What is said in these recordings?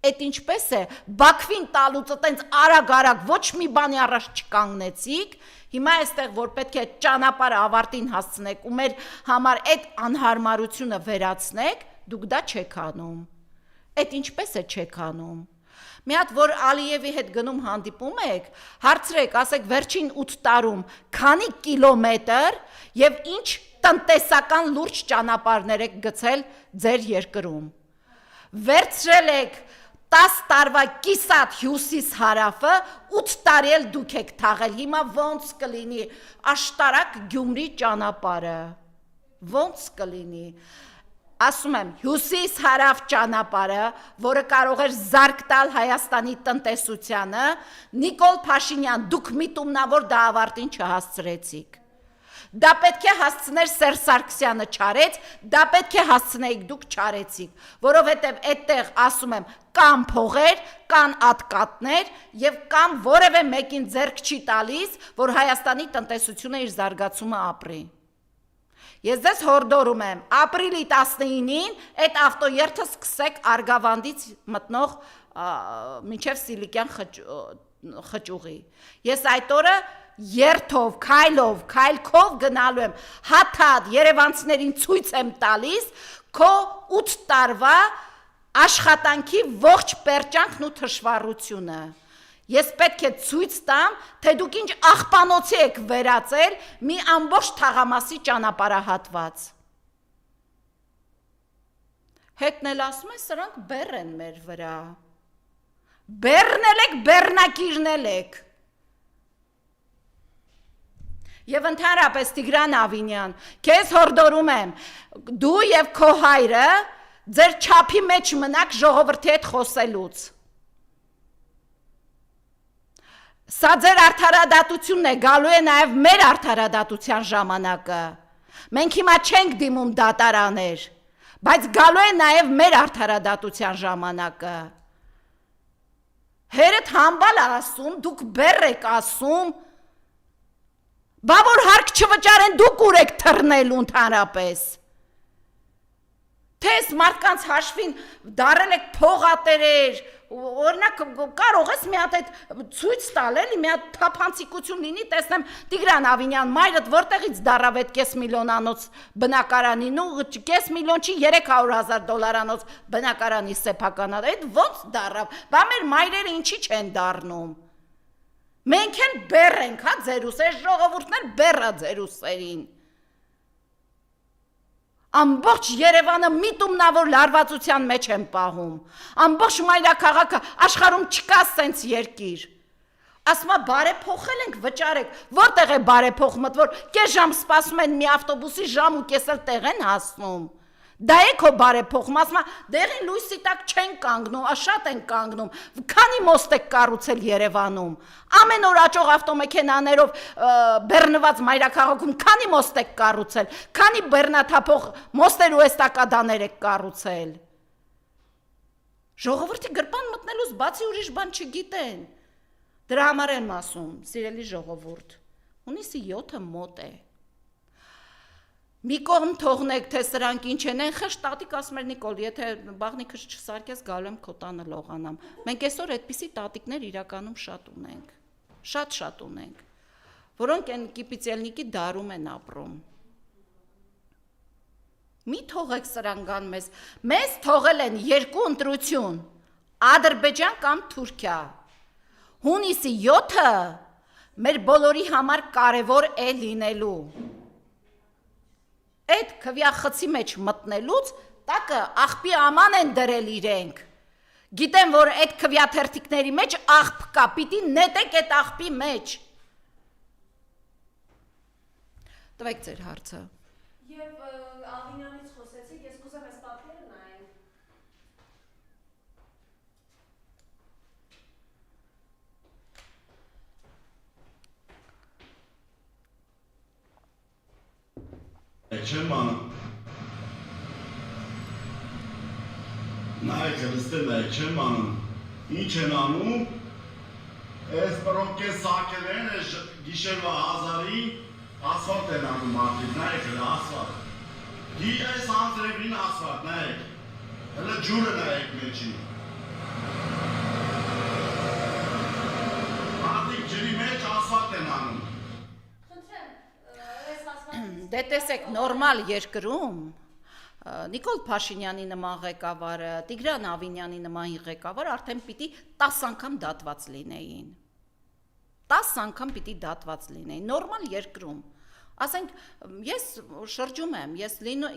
Էդ ինչպես է, Բաքվին տալուց այտենց արագ-արագ ոչ մի բանի առաջ չկանգնեցիք, հիմա այստեղ որ պետք է ճանապարհը ավարտին հասցնեք ու մեր համար այդ անհարմարությունը վերացնեք, դուք դա չեք անում։ Այդ ինչպես է չեք անում։ Մի հատ որ Ալիևի հետ գնում հանդիպում եք, հարցրեք, ասեք վերջին 8 տարում քանի կիլոմետր եւ ինչ տնտեսական լուրջ ճանապարհներ եք գցել ձեր երկրում։ Վերցրել եք 10 տարվա կիսատ հյուսիս հարավը 8 տարի էլ դուք եք թաղել, հիմա ոնց կլինի աշտարակ Գյումրի ճանապարհը, ոնց կլինի, ասում եմ հյուսիս հարավ ճանապարհը, որը կարող էր զարկ տալ Հայաստանի տնտեսությանը, Նիկոլ Փաշինյան, դուք միտումնավոր դա ավարտին չհասցրեցիք։ Դա պետք է հասցներ Սերժ Սարգսյանը չարեց, դա պետք է հասցնեիք դուք չարեցիք, որովհետև այդտեղ ասում եմ կամ փողեր, կան ատկատներ եւ կամ որևէ մեկին ձեռք չի տալիս, որ Հայաստանի տնտեսությունը իր զարգացումը ապրի։ Ես ձեզ հորդորում եմ, ապրիլի 19-ին այդ ավտոերթը սկսեք Արգավանդից մտնող մինչև Սիլիկյան խճուղի։ Ես այդ օրը երթով, քայլքով գնալու եմ, հաթ երևանցիներին ցույց եմ տալիս քո 8 տարվա աշխատանքի ողջ պերճանքն ու թշվառությունը։ Ես պետք է ցույց տամ, թե դուք ինչ աղբանոցի եք վերածել մի ամբողջ թաղամասի ճանապարհահատված։ Հետն էլ ասում են, սրանք բեռ են մեր վրա։ Բեռնել եք, բեռնակիրնել եք։ Եվ ընդհանրապես Տիգրան Ավինյան, քեզ հորդորում եմ, դու եւ քո հայրը ձեր չափի մեջ մնաք ժողովրդի հետ խոսելուց։ Սա ձեր արդարադատությունն է, գալու է նաև մեր արդարադատության ժամանակը։ Մենք հիմա չենք դիմում դատարաններ, բայց գալու է նաև մեր արդարադատության ժամանակը։ Հերդ համբալ ասում, դուք բեռ եք ասում, բա որ հարկ չվճարեն դուք ուր եք թռնելու ընդհանրապես։ Թե այս մարդկանց հաշվին դարել եք փողատերեր, օրինակ կարող ես մի հատ այդ ցույց տալ էլի, մի հատ թափանցիկություն լինի, տեսնեմ Տիգրան Ավինյան, մայրդ որտեղից դարավ այդ կես միլիոնանոց բնակարանին ու կես միլիոն չի $300,000 բնակարանի սեփականա, այդ ոնց դարավ, բա մեր մայրերը ինչի չեն դառնում։ Մենք են բեռ ենք, հա ձեր ուսեր, ժողովուրդն էլ բեռ է ձեր ուսերին։ Ամբողջ Երևանը միտումնավոր լարվածության մեջ են պահում, ամբողջ մայրաքաղաքը, աշխարհում չկա սենց երկիր։ Ասում է բարեփոխել ենք, վճարեք, որտեղ է բարեփոխումը, որ կես ժամ սպասում են մի ավտոբուսի ժամ ու կես էլ տեղ են հասնում։ Դա է քո բարեփոխումը, ասում է դեղին լույսի տակ չեն կանգնում, շատ են կանգնում, քանի մոստ եք կառուցել Երևանում, ամեն օր աճող ավտոմեքենաներով բեռնված մայրաքաղաքում քանի մոստ եք կառուցել, քանի բեռնաթափող մոստեր ու էստակադաներ եք կառուցել։ Ժողովրդի գրպան մտնելուց բացի ուրիշ բան չգիտեն։ Դրա համար եմ ասում, սիրելի ժողովուրդ, հունիսի 7-ը մոտ է։ Մի կողմ թողնեք, թե սրանք ինչ են, խշ տատիկ ասում էր Նիկոլ, եթե բաղնիքս չսարքես, գալու եմ քո տանը լողանամ։ Մենք այսօր այդպիսի տատիկներ իրականում շատ ունենք, շատ ունենք, որոնք են կիպիցելնիկի դարում են ապրում։ Մի թողեք սրան գան մեզ թողել են երկու ընտրություն, Ադրբեջան կամ Թուրքիա։ Հունիսի 7-ը մեր բոլորի համար կարևոր է լինելու։ Այդ քվյախցի մեջ մտնելուց տակը աղբի աման են դրել իրենք։ Գիտեմ, որ այդ քվյաթերթիկների մեջ աղբ կա, պիտի նետեք այդ աղբի մեջ։ Տվեք ձեր հարցը։ Եվ Ավինյանից խոսեցիք, ես կուզեմ այս պատկերը նայեմ։ Չեմ անում, նայք լստել է, չեմ անում, ինչ են անում, ես պրոկե սակել են, գիշերվա հազարի ասվալտ են անում մարդիկ, նայք էլ ասվալտ, այս անձրևին ասվալտ, նայք, հլը ջուրը նայք մեջին, Դե տեսեք, նորմալ երկրում Նիկոլ Փաշինյանի նման ղեկավարը, Տիգրան Ավինյանի նման ղեկավարը արդեն պիտի 10 անգամ դատված լինեին։ 10 անգամ պիտի դատված լինեին, նորմալ երկրում։ Ասենք, ես շրջում եմ, ես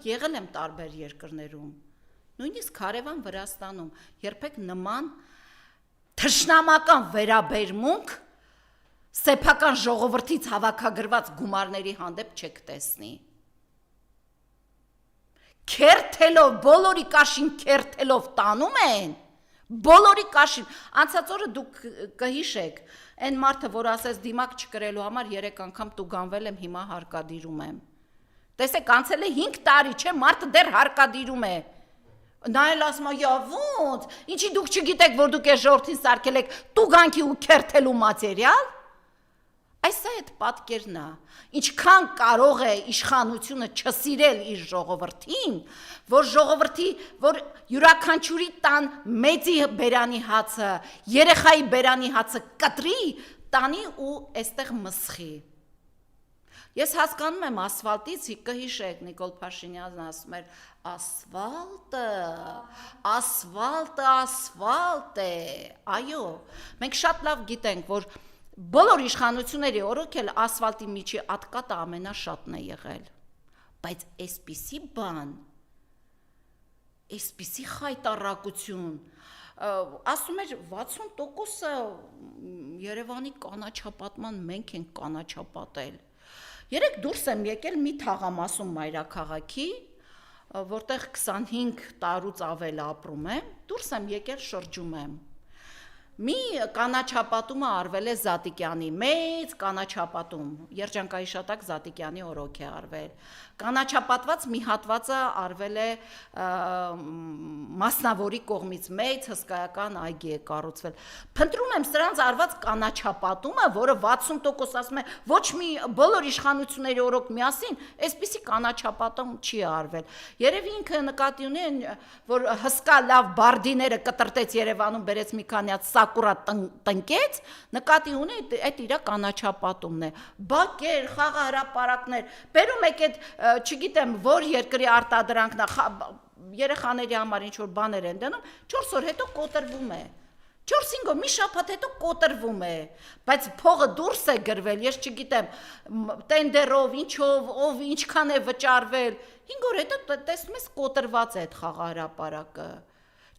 եղել եմ տարբեր երկրներում, նույնիսկ Քարևան Վրաստանում, երբեք նման թշնամական վերաբերմունք սեփական ժողովրդից հավաքագրված գումարների հանդեպ չեք տեսնի։ Քերթելով, բոլորի կաշին քերթելով տանում են, բոլորի կաշին, անցած օրը դուք կհիշեք, այն մարդը, որ ասես դիմակ չկրելու համար 3 անգամ տուգանվել եմ, հիմա հարկադիրում եմ։ Տեսեք, անցել է 5 տարի, չէ, մարդը դեռ հարկադիրում է։ Նայել ասում է, ոնց, ինչի դուք չգիտեք, որ դուք այս ժողովրդին սարքել եք տուգանքի ու քերթելու մատերիալ։ Այս է այդ պատկերն է, ինչքան կարող է իշխանությունը չսիրել իր ժողովրդին, որ ժողովրդի, որ յուրաքանչյուրի տան մեծի բերանի հացը, երեխայի բերանի հացը կտրի, տանի ու այստեղ մսխի։ Ես հասկանում եմ ասֆալտից, կհիշեք, Նիկոլ Փաշինյանն ասում էր, ասֆալտը է, այո, մենք շատ լավ գիտենք, որ բոլոր իշխանությունների օրոքել ասֆալտի միջի ատկատը ամենաշատն է եղել, բայց այսպիսի բան, այսպիսի խայտառակություն, ասում էր 60%-ը Երևանի կանաչապատման մենք ենք կանաչապատել։ Երեք դուրս եմ եկել մի թաղամասում մայրաքաղաքի, որտեղ 25 տարուց ավել ապրում եմ, դուրս եմ եկել շրջում եմ։ Մի կանաչապատումը արվել է Զատիկյանի, մեծ կանաչապատում, Երջանկայիշատակ Զատիկյանի օրոք է արվել, կանաչապատված մի հատվածը արվել է մասնավորի կողմից, մեծ հսկայական այգի է կառուցվել, փնտրում եմ սրանց արված կանաչապատումը, որը 60% ասում է, ոչ մի բոլոր իշխանությունների օրոք միասին, այսպիսի կանաչապատում չի արվել, երևի ինքը նկատի ունի, որ հսկա լավ բարդիները կտրտեց Երևանում, բերեց մի քանի հատ սակուրա տնկեց, նկատի ունի այդ իրա կանաչապատումն է, բակեր, խաղահրապարակներ, բերում եք այդ, չգիտեմ, որ երկրի արտադրանքն է, երեխաների համար ինչ-որ բաներ են դնում, 4 օր հետո կոտրվում է, 4-5 օր, մի շաբաթ հետո կոտրվում է, բայց փողը դուրս է գրվել, ես չգիտեմ, տենդերով, ինչով, ով ինչքան է վճարվել, 5 օր հետո տեսնում ես կոտրված է այդ խաղահրապարակը։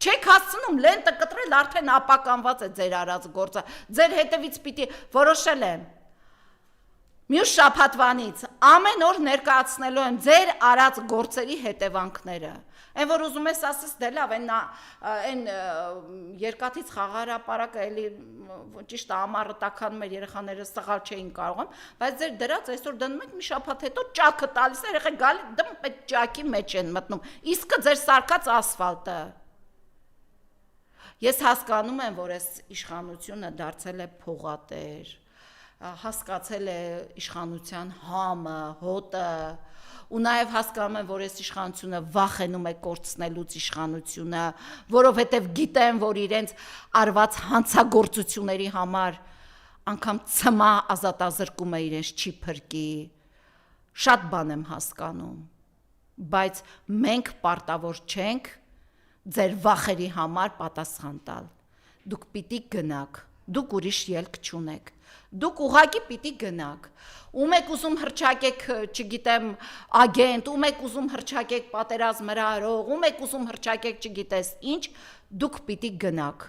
Չեք հասցնում լենտը կտրել, արդեն ապականված է ձեր արած գործը, ձեր հետևից պիտի որոշել եմ, մյուս շաբաթվանից ամեն օր ներկայացնելու եմ ձեր արած գործերի հետևանքները, այն որ ուզում ես ասես դե լավ, այն երկաթից խաղահրապարակը էլի ճիշտ ամառը տաքանում էր, երեխաները սղալ չէին կարողանում, բայց ձեր դրած այսօր դնում եք մի շաբաթ հետո ճաքը տալիս է, երեխա գալի դմ այդ ճակի մեջ են մտնում, իսկը ձեր սարկած ասֆալտը։ Ես հասկանում եմ, որ այս իշխանությունը դարձել է փողատեր, հասկացել է իշխանության համը, հոտը, ու նաև հասկանում եմ, որ այս իշխանությունը վախենում է կորցնելուց իշխանությունը, որովհետև գիտեն, որ իրենց արված հանցագործությունների համար անգամ ցմա ազատազրկումը իրենց չի փրկի, շատ բան եմ հասկանում, բայց մենք պարտավոր չենք ձեր վախերի համար պատասխան տալ, դուք պիտի գնաք, դուք ուրիշ ելք չունեք, դուք ուղղակի պիտի գնաք, ում եք ուզում հռչակեք, չգիտեմ, ագենտ, ում եք ուզում հռչակեք պատերազմ հրահրող, ում եք ուզում հռչակեք, չգիտես ինչ, դուք պիտի գնաք,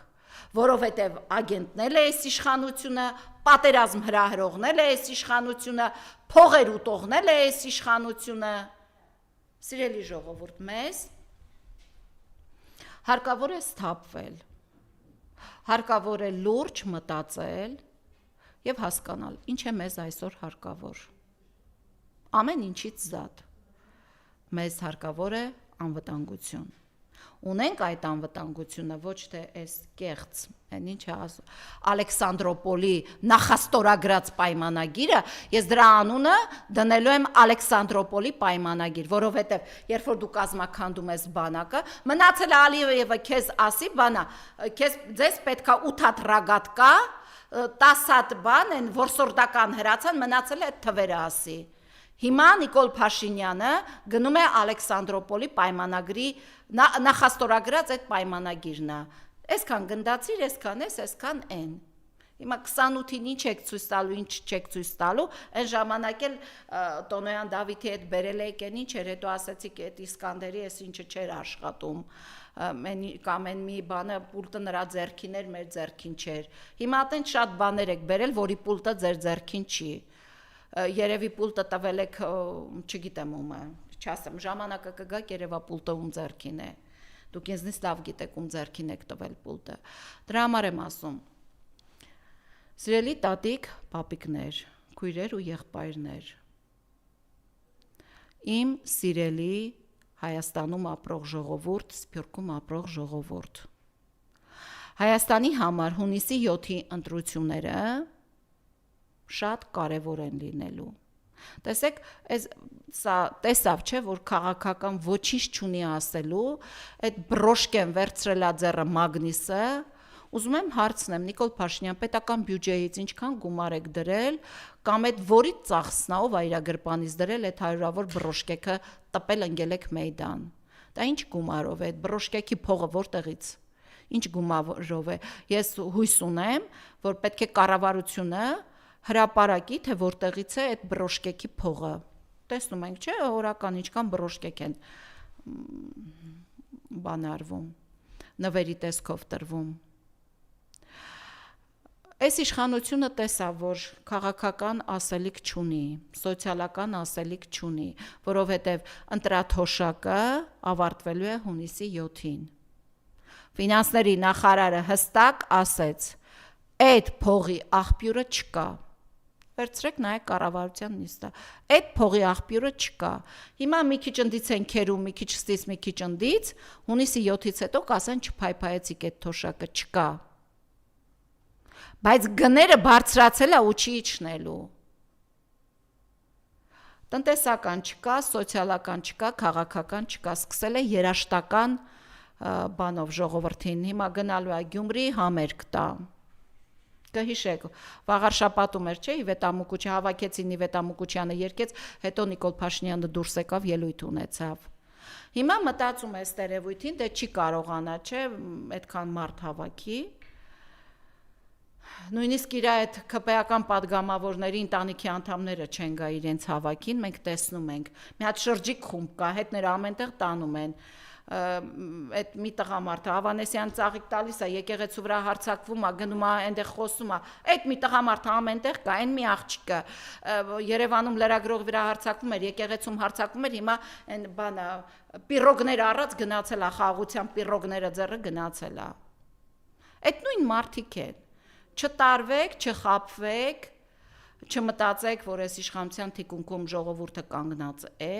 որովհետև ագենտն է այս իշխանությունը, պատերազմ հրահրողն է այս իշխանությունը, փողեր ուտողն է այս իշխանությունը, սիրելի ժողովուրդ, մեզ հարկավոր է սթափվել, հարկավոր է լուրջ մտածել և հասկանալ, ինչ է մեզ այսօր հարկավոր, ամեն ինչից զատ, մեզ հարկավոր է անվտանգություն, ունենք այդ անվտանգությունը, ոչ թե այս կեղծ, ինչ է ասում, Ալեքսանդրոպոլի նախաստորագրած պայմանագիրը, ես դրա անունը դնելու եմ Ալեքսանդրոպոլի պայմանագիր, որովհետև երբ որ դու կազմաքանդում ես բանակը, մնացել է Ալիևը քեզ ասի բանա, ձեզ պետք է 8 հատ ռագատկա, 10 հատ բան են, որսորդական հրացան, մնացել է այդ թվերը ասի, Հիմա Նիկոլ Փաշինյանը գնում է Ալեքսանդրոպոլի պայմանագրի նախաստորագրած այդ պայմանագիրն է։ Այսքան գնդացիր, այսքան էս, այսքան այն։ Հիմա 28-ին ինչ եք ցույց տալու, ինչ չեք ցույց տալու, այն ժամանակ էլ Տոնոյան Դավիթի հետ բերել եք այն ինչ էր, հետո ասացիք այդ Իսկանդերի էս ինչը չէր աշխատում։ Կամ այն մի բանը պուլտը նրա ձեռքին էր, մեր ձեռքին չէր։ Հիմա այդեն շատ բաներ եք բերել, որի պուլտը ձեր ձեռքին չի։ Երևի պուլտը տվել եք, չգիտեմ ում է, չասեմ, ժամանակը կգա, երևա պուլտը ում ձեռքին է։ Դուք ինձնից լավ գիտեք ում ձեռքին եք տվել պուլտը։ Դրա համար եմ ասում։ Սիրելի տատիկ, պապիկներ, քույրեր ու եղբայրներ։ Իմ սիրելի Հայաստանում ապրող ժողովուրդ, Սփյուռքում ապրող ժողովուրդ։ Հայաստանի համար հունիսի 7-ի ընտրությունները շատ կարևոր են լինելու։ Տեսեք, սա տեսավ չէ, որ քաղաքական ոչինչ չունի ասելու, այդ բրոշկեն վերցրելա ձեռը Մագնիսը, ուզում եմ հարցնեմ Նիկոլ Փաշինյան, պետական բյուջեից ինչքան գումար եք դրել, կամ այդ որից ծախսնա, ով այրագրպանից դրել այդ 100-ավոր բրոշկեքը տպել ընկել եք Մեյդան։ Դա ինչ գումարով է, այդ բրոշկեքի փողը որտեղից։ Ինչ գումարով է։ Ես հույս ունեմ, որ պետք է կառավարությունը հրապարակի, թե որտեղից է այդ բրոշկեքի փողը։ Տեսնում ենք, չէ, օրական ինչքան բրոշկեկ են բանարվում, նվերի տեսքով տրվում։ Այս իշխանությունը տեսավ, որ քաղաքական ասելիք չունի, սոցիալական ասելիք չունի, որովհետև ընտրաթոշակը ավարտվելու է հունիսի 7-ին։ Ֆինանսների նախարարը հստակ ասեց, այդ փողի աղբյուրը չկա։ Վերցրեք նայեք կառավարության նիստը։ Այդ փողի աղբյուրը չկա։ Հիմա մի քիչ ընդից են քերում, մի քիչ ստից, մի քիչ ընդից, հունիսի 7-ից հետո կասեն չփայփայեցիք այդ թոշակը չկա։ Բայց գները բարձրացել է ու չի իջնելու։ Տնտեսական չկա, սոցիալական չկա, քաղաքական չկա, սկսել է երաշտական բանով ժողովրդին։ Հիմա գնալու է Գյումրի համերգ տա։ Կհիշեք, վաղար շաբաթում էր, չէ, Իվետ Ամուկուչյանը հավաքեցին, Իվետ Ամուկուչյանը երգեց, հետո Նիկոլ Փաշինյանը դուրս եկավ, ելույթ ունեցավ։ Հիմա մտածում է ստերևույթին, դե չի կարողանա, չէ, այդքան մարդ հավաքի։ Նույնիսկ իր այդ ԿՊ-ական падգամավորների ընտանիքի անդամները չեն գա իրենց հավաքին, մենք տեսնում ենք։ Մի հատ շրջիկ խումբ կա, հետները ամենտեղ տանում են։ Այդ մի տղամարդ Ավանեսյան ծաղիկ տալիս է, եկեղեցու վրա հարձակվում է, գնում է, այնտեղ խոսում է։ Այդ մի տղամարդ ամենտեղ կա, այն մի աղջիկը Երևանում լրագրող վրա հարձակվում էր, եկեղեցում հարձակվում էր, հիմա այն բանը պիրոգներ առած գնացել է, խաղաղության պիրոգները ձեռը գնացել է։ Այդ նույն մարդիկ են։ Չտարվեք, չխաբվեք, չմտածեք, որ այս իշխանության թիկունքում ժողովուրդը կանգնած է։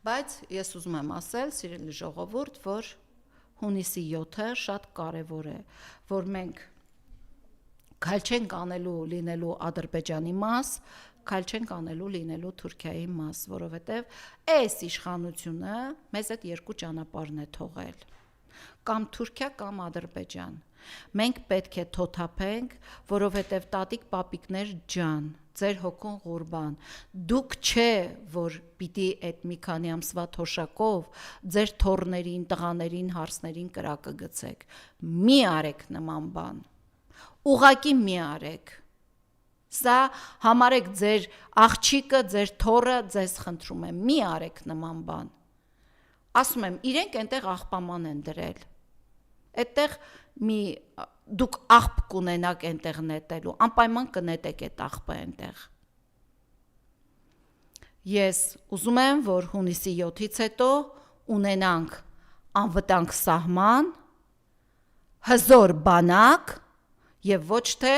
Բայց ես ուզում եմ ասել, սիրելի ժողովուրդ, որ հունիսի 7-ը շատ կարևոր է, որ մենք քայլ չենք անելու լինելու Ադրբեջանի մաս, քայլ չենք անելու լինելու Թուրքիայի մաս, որովհետև այս իշխանությունը մեզ այդ երկու ճանապարհն է թողել։ Կամ Թուրքիա, կամ Ադրբեջան։ Մենք պետք է թոթափենք, որովհետև տատիկ պապիկներ ջան, ձեր հոգուն ղուրբան, դուք չէ, որ պիտի այդ մի քանի ամսվա թոշակով ձեր թոռներին, տղաներին, հարսներին կրակը գցեք։ Մի արեք նման բան։ Ուղղակի մի արեք։ Սա համարեք ձեր աղջիկը, ձեր թոռը, ձեզ խնդրում եմ, մի արեք նման բան։ Ասում եմ, իրենք այնտեղ աղբաման են դրել։ Այդտեղ դուք աղբ կունենաք այնտեղ նետելու, անպայման կնետեք այդ աղբը այնտեղ։ Ես ուզում եմ, որ հունիսի 7-ից հետո ունենանք անվտանգ սահման, հզոր բանակ եւ ոչ թե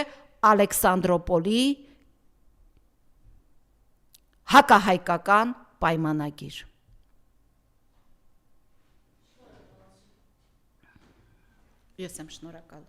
Ալեքսանդրոպոլի հակահայկական պայմանագիր։ Ես եմ շնորհակալ։